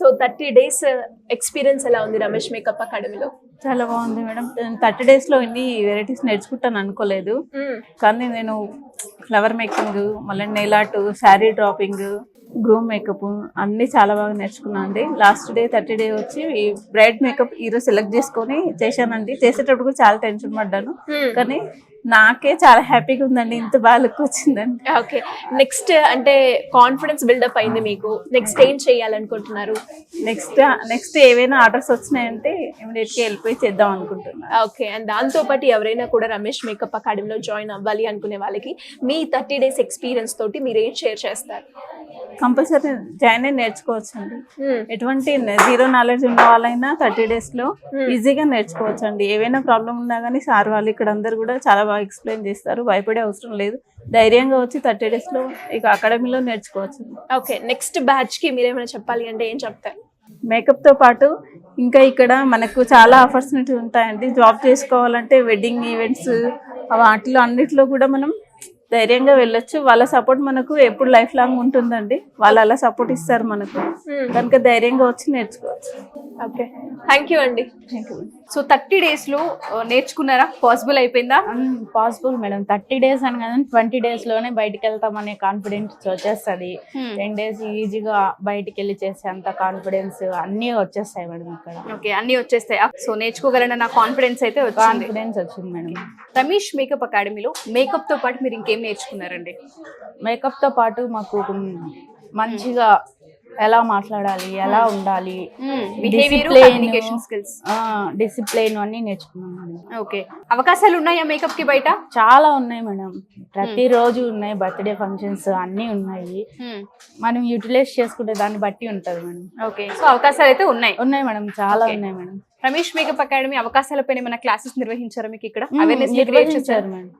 So 30 days experience ఎలా ఉంది Ramesh makeup అకాడమీలో? చాలా బాగుంది మేడం. 30 days లో ఇన్ని వెరైటీస్ నేర్చుకుంటాను అనుకోలేదు. కానీ నేను ఫ్లవర్ మేకింగ్, మళ్ళీ nail art, sari dropping, groom makeup అన్నీ చాలా బాగా నేర్చుకున్నాను అండి. లాస్ట్ డే 30 day వచ్చి బ్రైడ్ మేకప్ ఈరోజు సెలెక్ట్ చేసుకొని చేశానండి. చేసేటప్పుడు కూడా చాలా టెన్షన్ పడ్డాను, కానీ నాకే చాలా హ్యాపీగా ఉందండి. ఇంత బాగా లుక్ వచ్చిందండి. ఓకే, నెక్స్ట్ అంటే కాన్ఫిడెన్స్ బిల్డప్ అయింది మీకు. నెక్స్ట్ ఏం చేయాలనుకుంటున్నారు? నెక్స్ట్ ఏవైనా ఆర్డర్స్ వచ్చినాయంటే ఇమీడియట్గా వెళ్ళిపోయి చేద్దాం అనుకుంటున్నాను. ఓకే, అండ్ దాంతో పాటు ఎవరైనా కూడా రమేష్ మేకప్ అకాడమీలో జాయిన్ అవ్వాలి అనుకునే వాళ్ళకి మీ 30 days ఎక్స్పీరియన్స్ తోటి మీరు ఏం షేర్ చేస్తారు? కంపల్సరీ జాయిన్ అయి నేర్చుకోవచ్చు అండి. ఎటువంటి జీరో నాలెడ్జ్ ఉన్న వాళ్ళైనా 30 days లో ఈజీగా నేర్చుకోవచ్చు అండి. ఏవైనా ప్రాబ్లం ఉన్నా కానీ సార్ వాళ్ళు ఇక్కడ అందరు కూడా చాలా బాగా ఎక్స్ప్లెయిన్ చేస్తారు. భయపడే అవసరం లేదు, ధైర్యంగా వచ్చి 30 days లో ఇక అకాడమీలో నేర్చుకోవచ్చు. ఓకే, నెక్స్ట్ బ్యాచ్ కి మీరు ఏమైనా చెప్పాలి అంటే ఏం చెప్తారు? మేకప్ తో పాటు ఇంకా ఇక్కడ మనకు చాలా ఆపర్చునిటీ ఉంటాయండి. జాబ్ చేసుకోవాలంటే వెడ్డింగ్ ఈవెంట్స్ వాటిలో అన్నిట్లో కూడా మనం ధైర్యంగా వెళ్ళొచ్చు. వాళ్ళ సపోర్ట్ మనకు ఎప్పుడు లైఫ్ లాంగ్ ఉంటుందండి. వాళ్ళు అలా సపోర్ట్ ఇస్తారు మనకు, కనుక ధైర్యంగా వచ్చి నేర్చుకోవచ్చు. ఓకే, థ్యాంక్ యూ అండి. Thank you. సో 30 days లో నేర్చుకున్నారా? పాసిబుల్ అయిపోయిందా? Possible madam. 30 days అని కదా, 20 days లోనే బయటికి వెళ్తామనే కాన్ఫిడెన్స్ వచ్చేస్తుంది. 10 days ఈజీగా బయటికి వెళ్ళి చేసే అంత కాన్ఫిడెన్స్ అన్నీ వచ్చేస్తాయి మేడం ఇక్కడ. ఓకే, అన్ని వచ్చేస్తాయి. సో నేర్చుకోగలన నా కాన్ఫిడెన్స్ అయితే కాన్ఫిడెన్స్ వచ్చింది మేడం. రమేష్ మేకప్ అకాడమీలో మేకప్ తో పాటు మీరు ఇంకేం నేర్చుకున్నారండి? మేకప్ తో పాటు మాకు మంచిగా ఎలా మాట్లాడాలి, ఎలా ఉండాలి, డిసిప్లైన్ అన్ని నేర్చుకున్నాం. ఓకే, అవకాశాలు ఉన్నాయా మేకప్ కి బయట? చాలా ఉన్నాయి మేడం, ప్రతిరోజు ఉన్నాయి. బర్త్డే ఫంక్షన్స్ అన్ని ఉన్నాయి. మనం యూటిలైజ్ చేసుకుంటే దాన్ని బట్టి ఉంటది మేడం. ఓకే, సో అవకాశాలు అయితే ఉన్నాయి మేడం, చాలా ఉన్నాయి మేడం. రమేష్ మేకప్ అకాడమీ అవకాశాలపైన ఏమైనా క్లాసెస్ నిర్వహించారా మీకు ఇక్కడ? నిర్వహించారు మేడం,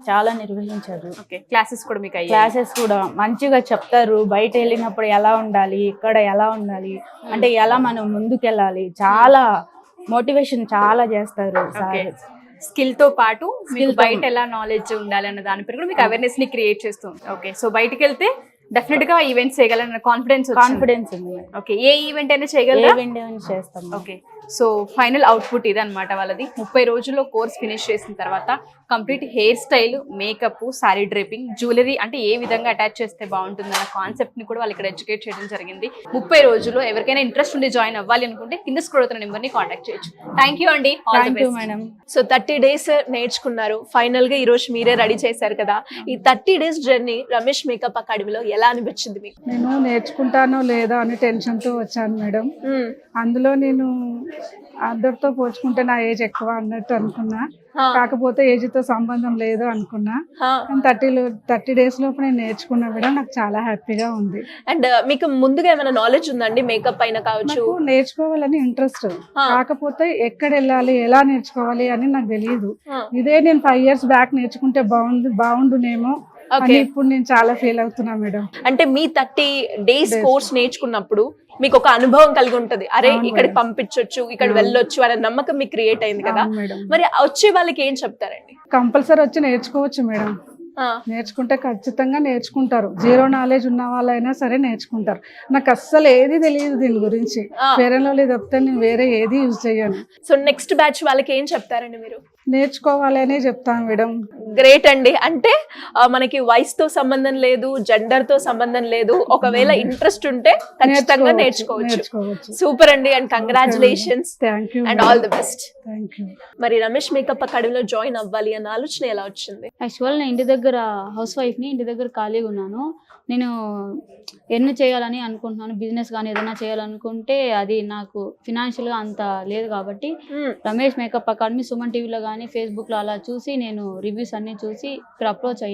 చాలా నిర్వహించారు. ఓకే, క్లాసెస్ కూడా మీకు క్లాసెస్ కూడా మంచిగా చెప్తారు. బయట వెళ్ళినప్పుడు ఎలా ఉండాలి, ఇక్కడ ఎలా ఉండాలి, అంటే ఎలా మనం ముందుకెళ్ళాలి, చాలా మోటివేషన్ చాలా చేస్తారు. స్కిల్ తో పాటు బయట ఎలా నాలెడ్జ్ ఉండాలి అన్న దానిపై కూడా మీకు అవేర్నెస్ ని క్రియేట్ చేస్తుంది. ఓకే, సో బయటకు వెళ్తే డెఫినెట్ గా ఈవెంట్స్ చేయగలన్న కాన్ఫిడెన్స్ ఉంది. ఓకే, ఏ ఈవెంట్ అయినా చేస్తాం. ఓకే, సో ఫైనల్ అవుట్పుట్ ఇది అనమాట వాళ్ళది. 30 రోజుల్లో కోర్స్ ఫినిష్ చేసిన తర్వాత complete hair style, makeup, sorry draping, jewellery అంటే ఏ విధంగా అటాచ్ చేస్తే బాగుంటుందన్న కాన్సెప్ట్ ని కూడా వాళ్ళు ఇక్కడ ఎడ్యుకేట్ చేయడం జరిగింది. 30 రోజుల్లో ఎవరికైనా ఇంట్రెస్ట్ ఉండి జాయిన్ అవ్వాలి అనుకుంటే కింద స్క్రోల్ అవుతున్న నెంబర్ ని కాంటాక్ట్ చేయొచ్చు. థ్యాంక్ యూ అండి. మేడం. సో 30 days నేర్చుకున్నారు, ఫైనల్ గా ఈ రోజు మీరే రెడీ చేశారు కదా. ఈ 30 days జర్నీ రమేష్ మేకప్ అకాడమీలో ఎలా అనిపించింది మీకు? నేను నేర్చుకుంటానో లేదా అని టెన్షన్ తో వచ్చాను మేడం. అందులో నేను అందరితో పోల్చుకుంటే నా ఏజ్ ఎక్కువ అన్నట్టు అనుకున్నా, కాకపోతే ఏజ్ తో సంబంధం లేదు అనుకున్నా. 30 days లోపు నేను నేర్చుకున్నా మేడం, నాకు చాలా హ్యాపీగా ఉంది. అండ్ మీకు ముందుగా ఏమైనా నాలెడ్జ్ ఉందండి మేకప్ పైన కావచ్చు? నేర్చుకోవాలని ఇంట్రెస్ట్, కాకపోతే ఎక్కడ వెళ్ళాలి, ఎలా నేర్చుకోవాలి అని నాకు తెలియదు. ఇదే నేను 5 years బ్యాక్ నేర్చుకుంటే బాగుండునేమో అని ఇప్పుడు నేను చాలా ఫీల్ అవుతున్నా మేడం. అంటే మీ 30 days కోర్స్ నేర్చుకున్నప్పుడు మీకు ఒక అనుభవం కలిగి ఉంటది, అరే ఇక్కడికి పంపించొచ్చు, ఇక్కడ వెళ్ళొచ్చు అనే నమ్మకం మీకు క్రియేట్ అయింది కదా. మరి వచ్చే వాళ్ళకి ఏం చెప్తారండి? కంపల్సరీ వచ్చి నేర్చుకోవచ్చు మేడం. నేర్చుకుంటే ఖచ్చితంగా నేర్చుకుంటారు. జీరో నాలెడ్జ్ ఉన్న వాళ్ళైనా సరే నేర్చుకుంటారు. నాకు అస్సలు ఏది తెలియదు దీని గురించి. ఫెయిర్ అండ్ లవ్లీ తప్పితే నేను వేరే ఏది యూజ్ చేయను. సో నెక్స్ట్ బ్యాచ్ వాళ్ళకి ఏం చెప్తారండి మీరు? నేర్చుకోవాలి అనే చెప్తాను మేడం. గ్రేట్ అండి. అంటే మనకి వయసుతో సంబంధం లేదు, జెండర్ తో సంబంధం లేదు. ఒకవేళ ఇంట్రెస్ట్ ఉంటే ఖచ్చితంగా నేర్చుకోవచ్చు. సూపర్ అండి, and congratulations and all the best. మరి రమేష్ మేకప్ అకాడమీలో జాయిన్ అవ్వాలి అన్న ఆలోచన ఎలా వచ్చింది? యాక్చువల్ నేను ఇంటి దగ్గర హౌస్ వైఫ్ని, ఇంటి దగ్గర ఖాళీగా ఉన్నాను. నేను ఎన్ని చేయాలని అనుకుంటున్నాను, బిజినెస్ కానీ ఏదైనా చేయాలనుకుంటే అది నాకు ఫినాన్షియల్గా అంత లేదు. కాబట్టి రమేష్ మేకప్ అకాడమీ సుమన్ టీవీలో కానీ ఫేస్బుక్లో అలా చూసి నేను రివ్యూస్ అన్ని చూసి ఇక్కడ అప్రోచ్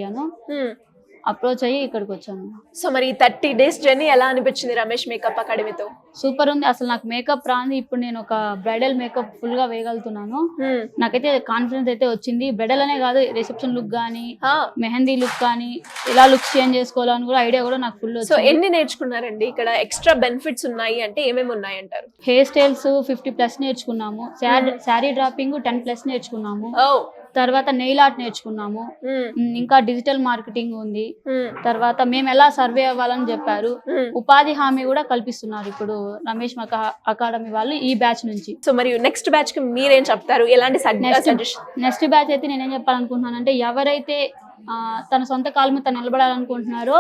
అయ్యి ఇక్కడికి వచ్చాను. సో మరి 30 days జర్నీ ఎలా అనిపించింది రమేష్ మేకప్ అకాడమీతో? సూపర్ ఉంది. అసలు నాకు మేకప్ రాంది, ఇప్పుడు నేను ఒక బ్రైడల్ మేకప్ ఫుల్ గా వేయగలుగుతున్నాను. నాకైతే కాన్ఫిడెన్స్ అయితే వచ్చింది. బ్రైడల్ అనే కాదు, రిసెప్షన్ లుక్ గానీ, మెహందీ లుక్ కానీ, ఇలా లుక్ చేంజ్ చేసుకోవాలని కూడా ఐడియా కూడా నాకు ఫుల్. సో ఎన్ని నేర్చుకున్నారండి? ఇక్కడ ఎక్స్ట్రా బెనిఫిట్స్ ఉన్నాయి అంటే ఏమేమి ఉన్నాయి అంటారు? హెయిర్ స్టైల్స్ 50+ నేర్చుకున్నాము. శారీ డ్రాపింగ్ 10+ నేర్చుకున్నాము. తర్వాత నెయిల్ ఆర్ట్ నేర్చుకున్నాము. ఇంకా డిజిటల్ మార్కెటింగ్ ఉంది. తర్వాత మేము ఎలా సర్వే అవ్వాలని చెప్పారు. ఉపాధి హామీ కూడా కల్పిస్తున్నారు ఇప్పుడు రమేష్ అకాడమీ వాళ్ళు ఈ బ్యాచ్ నుంచి. సో మరి నెక్స్ట్ బ్యాచ్ కి మీరేం చెప్తారు? ఎలాంటి నెక్స్ట్ బ్యాచ్ అయితే నేనేం చెప్పాలనుకుంటున్నానంటే, ఎవరైతే తన సొంత కాళ్ళ మీద నిలబడాలనుకుంటున్నారో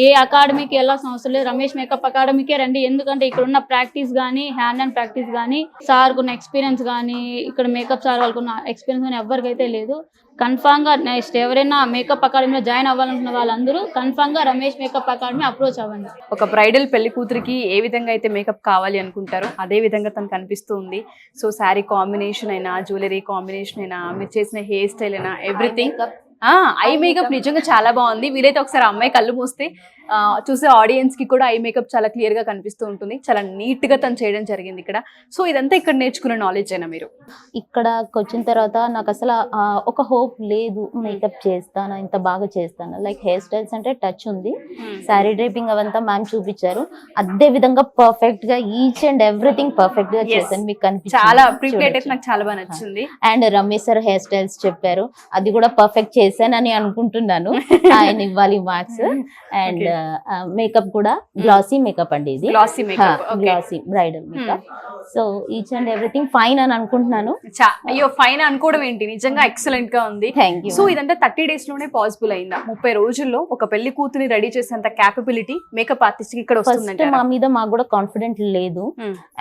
ఏ అకాడమీకి వెళ్ళాల్సిన అవసరం లేదు, రమేష్ మేకప్ అకాడమీకే రండి. ఎందుకంటే ఇక్కడ ఉన్న ప్రాక్టీస్ కానీ, హ్యాండ్ అండ్ ప్రాక్టీస్ కానీ, సార్ కున్న ఎక్స్పీరియన్స్ కానీ, ఇక్కడ మేకప్ సార్ వాళ్ళకున్న ఎక్స్పీరియన్స్ కానీ ఎవరికైతే లేదు. కన్ఫామ్ గా నెక్స్ట్ ఎవరైనా మేకప్ అకాడమీలో జాయిన్ అవ్వాలనుకున్న వాళ్ళందరూ కన్ఫామ్ గా రమేష్ మేకప్ అకాడమీ అప్రోచ్ అవ్వండి. ఒక బ్రైడల్ పెళ్లి కూతురికి ఏ విధంగా అయితే మేకప్ కావాలి అనుకుంటారో అదే విధంగా తను కనిపిస్తూ ఉంది. సో శారీ కాంబినేషన్ అయినా, జ్యువెలరీ కాంబినేషన్ అయినా, మీరు చేసిన హెయిర్ స్టైల్ అయినా, ఎవ్రీథింగ్. ఐ మేకప్ నిజంగా చాలా బాగుంది. వీలైతే ఒకసారి అమ్మాయి కళ్ళు మూస్తే చూసే ఆడియన్స్ కి కూడా ఐ మేకప్ చాలా క్లియర్ గా కనిపిస్తూ ఉంటుంది. చాలా నీట్ గా తను చేయడం జరిగింది ఇక్కడ. సో ఇదంతా ఇక్కడ నేర్చుకున్న నాలెడ్జ్ అయినా మీరు? ఇక్కడకి వచ్చిన తర్వాత నాకు అసలు ఒక హోప్ లేదు, మేకప్ చేస్తాను ఇంత బాగా చేస్తాను. లైక్ హెయిర్ స్టైల్స్ అంటే టచ్ ఉంది, శారీ డ్రైపింగ్ అవంతా మ్యామ్ చూపించారు. అదే విధంగా పర్ఫెక్ట్ గా ఈచ్ అండ్ ఎవ్రీథింగ్ పర్ఫెక్ట్ గా చేశాను. మీకు కనిపించింది చాలా ప్రిపేర్ అయితే నాకు చాలా బాగా నచ్చింది. And Ramesh sir hair styles చెప్పారు, అది కూడా పర్ఫెక్ట్ చేశానని అనుకుంటున్నాను. ఆయన ఇవ్వాలి మార్క్స్. అండ్ మేకప్ కూడా గ్లాసీ మేకప్ అండి, ఇది glossy bridal makeup. So each and everything fine అని అనుకుంటున్నాను. అయ్యో ఫైన్ అనుకోవడం ఏంటి, నిజంగా ఎక్సలెంట్ గా ఉంది. సో ఇదంతా 30 days లోనే పాసిబుల్ అయిందా? 30 రోజుల్లో ఒక పెళ్లి కూతుని రెడీ చేసేంత క్యాపబిలిటీ మేకప్ ఆర్టిస్ట్ కి ఇక్కడ వస్తుంది? మా మీద మాకు కూడా కాన్ఫిడెంట్ లేదు.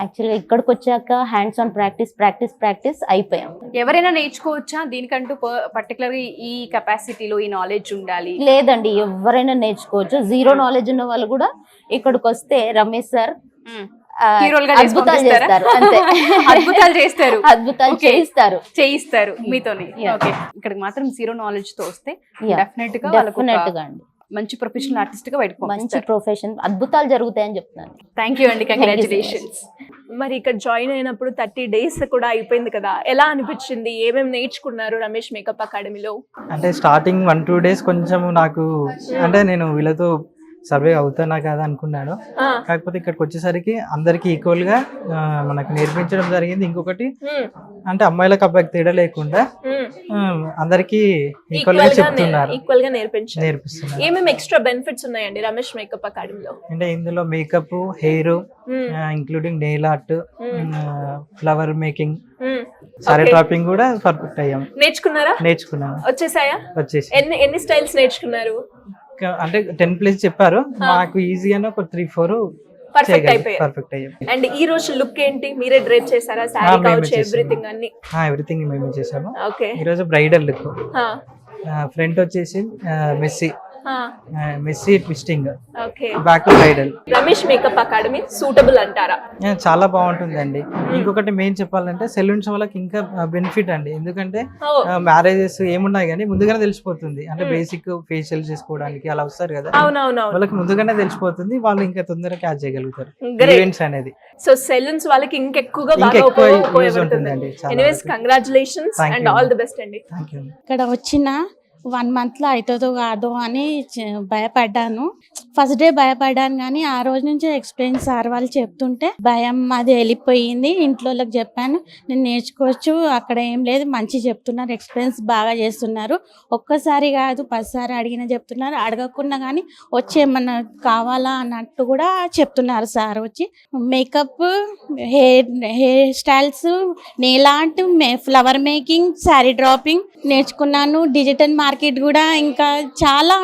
యాక్చువల్గా ఇక్కడికి వచ్చాక హ్యాండ్స్ ఆన్ ప్రాక్టీస్ అయిపోయాం. ఎవరైనా నేర్చుకోవచ్చా దీనికంటూ పర్టికులర్ గా ఈ కెపాసిటీలో ఈ నాలెడ్జ్ ఉండాలి? లేదండి, ఎవరైనా నేర్చుకోవచ్చు. జీరో నాలెడ్జ్ ఉన్న వాళ్ళు కూడా ఇక్కడికి వస్తే రమేష్ సార్ అద్భుతాలు చేస్తారు. అంతే, అద్భుతాలు చేస్తారు, అద్భుతాలు చేయిస్తారు మీతోని. ఇక్కడికి మాత్రం జీరో నాలెడ్జ్ తో వస్తే డెఫినెట్ గా అండి మంచి ప్రొఫెషనల్ ఆర్టిస్ట్ గా బయటకు మంచి ప్రొఫెషన్, అద్భుతాలు జరుగుతాయని చెప్తున్నాను. థ్యాంక్ యూ అండి, కంగ్రాచులేషన్స్. మరి ఇక్కడ జాయిన్ అయినప్పుడు 30 days కూడా అయిపోయింది కదా, ఎలా అనిపించింది? ఏమేమి నేర్చుకున్నారు రమేష్ మేకప్ అకాడమీలో? అంటే స్టార్టింగ్ 1-2 days కొంచెం నాకు అంటే నేను వీళ్ళతో సర్వే అవుతానా కదా అనుకున్నాను. కాకపోతే ఇక్కడికి వచ్చేసరికి అందరికి ఈక్వల్ గా మనకు నేర్పించడం జరిగింది. ఇంకొకటి అంటే అమ్మాయిలకు అబ్బాయికి తేడా లేకుండా అందరికి ఈక్వల్ గా చెప్తున్నారు, ఈక్వల్ గా నేర్పిస్తున్నారు. ఏమేమి ఎక్స్ట్రా బెనిఫిట్స్ ఉన్నాయండి రమేష్ మేకప్ అకాడమీలో? అంటే ఇందులో makeup, hair, including nail art, flower making, sorry dropping కూడా పర్ఫెక్ట్ అయ్యాము. నేర్చుకున్నాను. వచ్చేసాయా? వచ్చేసి ఎన్ని స్టైల్స్ నేర్చుకున్నారు? అంటే 10+ చెప్పారు, నాకు ఈజీగానే ఒక 3-4 పర్ఫెక్ట్ అయ్యాయి. అండ్ ఈ రోజు లుక్ ఏంటి? మీరే డ్రేప్ చేశారా? సారీ కావచ్చు, ఎవ్రీథింగ్ అన్ని? ఎవ్రీథింగ్ మేమే చేసాము. ఓకే. ఈ రోజు బ్రైడల్ లుక్. ఫ్రంట్ వచ్చేసి messy twisting, back bridal. Ramesh makeup academy suitable అంటారా? చాలా బాగుంటుందండి. ఇంకొకటి మెయిన్ చెప్పాలంటే సెలూన్స్ వాళ్ళకి ఇంకా బెనిఫిట్ అండి. ఎందుకంటే మ్యారేజెస్ ఏమున్నాయి కానీ ముందుగానే తెలిసిపోతుంది. అంటే బేసిక్ ఫేషియల్ చేసుకోవడానికి అలా వస్తారు కదా, వాళ్ళకి ముందుగానే తెలిసిపోతుంది. వాళ్ళు ఇంకా తొందరగా క్యాచ్ చేయగలుగుతారు ఈవెంట్స్ అనేది. సో సెలూన్స్ వాళ్ళకి ఇంకెక్కువగా ఉంటుందండి. Anyways congratulations and all the best అండి. ఇక్కడ వచ్చిన 1 monthలో అవుతుందో కాదో అని భయపడ్డాను. ఫస్ట్ డే భయపడ్డాను, కానీ ఆ రోజు నుంచి ఎక్స్పీరియన్స్ సార్ వాళ్ళు చెప్తుంటే భయం అది వెళ్ళిపోయింది. ఇంట్లోకి చెప్పాను, నేను నేర్చుకోవచ్చు, అక్కడ ఏం లేదు, మంచి చెప్తున్నారు, ఎక్స్పీరియన్స్ బాగా చేస్తున్నారు. ఒక్కసారి కాదు 10 సార్లు అడిగినా చెప్తున్నారు, అడగకుండా కానీ వచ్చి ఏమన్నా కావాలా అన్నట్టు కూడా చెప్తున్నారు సార్. వచ్చి makeup, hair styles, nail art, flower making, sari dropping నేర్చుకున్నాను. డిజిటల్ మార్కెట్ కూడా ఇంకా చాలా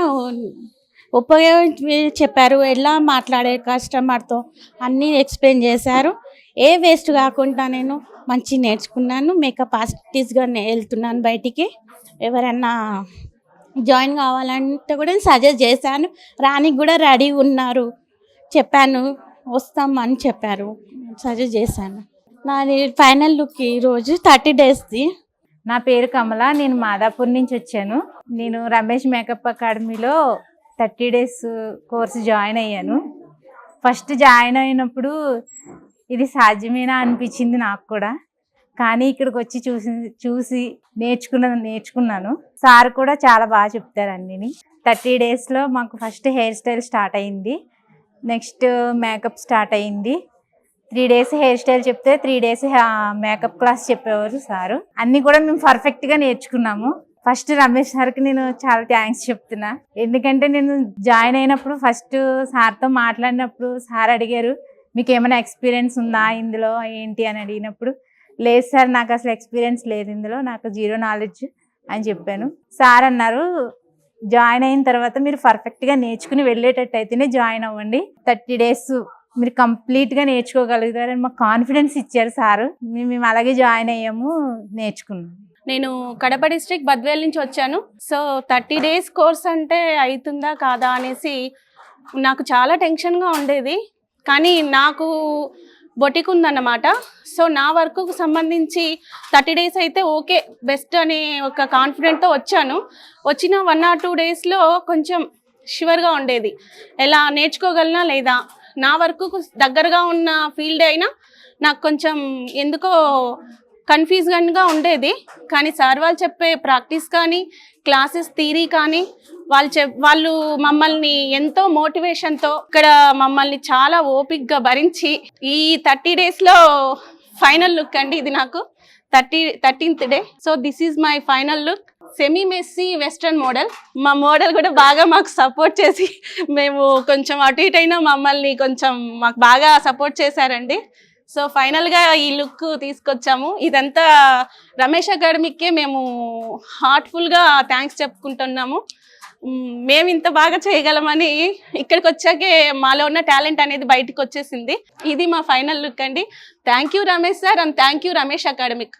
ఉపయోగం చెప్పారు. ఎలా మాట్లాడే కస్టమర్తో అన్నీ ఎక్స్ప్లెయిన్ చేశారు. ఏ వేస్ట్ కాకుండా నేను మంచి నేర్చుకున్నాను. మేకప్ ఆర్టిస్ట్గా వెళ్తున్నాను బయటికి. ఎవరన్నా జాయిన్ కావాలంటే కూడా సజెస్ట్ చేశాను. రానికి కూడా రెడీ ఉన్నారు, చెప్పాను వస్తాం అని చెప్పారు, సజెస్ట్ చేశాను. నాది ఫైనల్ లుక్ ఈరోజు 30 daysది. నా పేరు కమల, నేను మాదాపూర్ నుంచి వచ్చాను. నేను రమేష్ మేకప్ అకాడమీలో 30 days కోర్సు జాయిన్ అయ్యాను. ఫస్ట్ జాయిన్ అయినప్పుడు ఇది సాధ్యమేనా అనిపించింది నాకు కూడా, కానీ ఇక్కడికి వచ్చి చూసి నేర్చుకున్నాను. సార్ కూడా చాలా బాగా చెప్తారు అన్నీ. 30 daysలో మాకు ఫస్ట్ హెయిర్ స్టైల్ స్టార్ట్ అయింది, నెక్స్ట్ మేకప్ స్టార్ట్ అయింది, 3 days హెయిర్ స్టైల్ చెప్తే 3 days మేకప్ క్లాస్ చెప్పేవారు సారు. అన్ని కూడా మేము పర్ఫెక్ట్ గా నేర్చుకున్నాము. ఫస్ట్ రమేష్ సార్కి నేను చాలా థ్యాంక్స్ చెప్తున్నా. ఎందుకంటే నేను జాయిన్ అయినప్పుడు ఫస్ట్ సార్తో మాట్లాడినప్పుడు సార్ అడిగారు మీకు ఏమైనా ఎక్స్పీరియన్స్ ఉందా ఇందులో ఏంటి అని అడిగినప్పుడు, లేదు సార్ నాకు అసలు ఎక్స్పీరియన్స్ లేదు ఇందులో, నాకు 0 knowledge అని చెప్పాను. సార్ అన్నారు జాయిన్ అయిన తర్వాత మీరు పర్ఫెక్ట్గా నేర్చుకుని వెళ్ళేటట్టు అయితేనే జాయిన్ అవ్వండి, 30 days మీరు కంప్లీట్గా నేర్చుకోగలుగుతారని మాకు కాన్ఫిడెన్స్ ఇచ్చారు సారు. మేము అలాగే జాయిన్ అయ్యాము, నేర్చుకున్నాం. నేను కడప డిస్ట్రిక్ట్ బద్వేల్ నుంచి వచ్చాను. సో 30 days కోర్స్ అంటే అవుతుందా కాదా అనేసి నాకు చాలా టెన్షన్గా ఉండేది. కానీ నాకు బొటిక్ ఉందన్నమాట. సో నా వర్క్కు సంబంధించి 30 days అయితే ఓకే బెస్ట్ అనే ఒక కాన్ఫిడెంట్తో వచ్చాను. వచ్చిన 1 or 2 daysలో కొంచెం షివర్గా ఉండేది, ఎలా నేర్చుకోగలనా లేదా. నా వర్క్కు దగ్గరగా ఉన్న ఫీల్డ్ అయినా నాకు కొంచెం ఎందుకో కన్ఫ్యూజన్గా ఉండేది. కానీ సార్ వాళ్ళు చెప్పే ప్రాక్టీస్ కానీ క్లాసెస్ థియరీ కానీ వాళ్ళు మమ్మల్ని ఎంతో మోటివేషన్తో ఇక్కడ మమ్మల్ని చాలా ఓపిక్గా భరించి ఈ 30 daysలో ఫైనల్ లుక్ అండి ఇది నాకు 13th day. So this is my final look. Semi messy western model. మా మోడల్ కూడా బాగా మాకు సపోర్ట్ చేసి మేము కొంచెం అటు ఇటు అయినా మమ్మల్ని కొంచెం మాకు బాగా సపోర్ట్ చేశారండి. సో ఫైనల్గా ఈ లుక్ తీసుకొచ్చాము. ఇదంతా రమేష్ అకాడమీకే మేము హార్ట్ఫుల్గా థ్యాంక్స్ చెప్పుకుంటున్నాము. మేము ఇంత బాగా చేయగలమని ఇక్కడికి వచ్చాకే మాలో ఉన్న టాలెంట్ అనేది బయటకు వచ్చేసింది. ఇది మా ఫైనల్ లుక్ అండి. Thank you Ramesh sir and thank you Ramesh academic.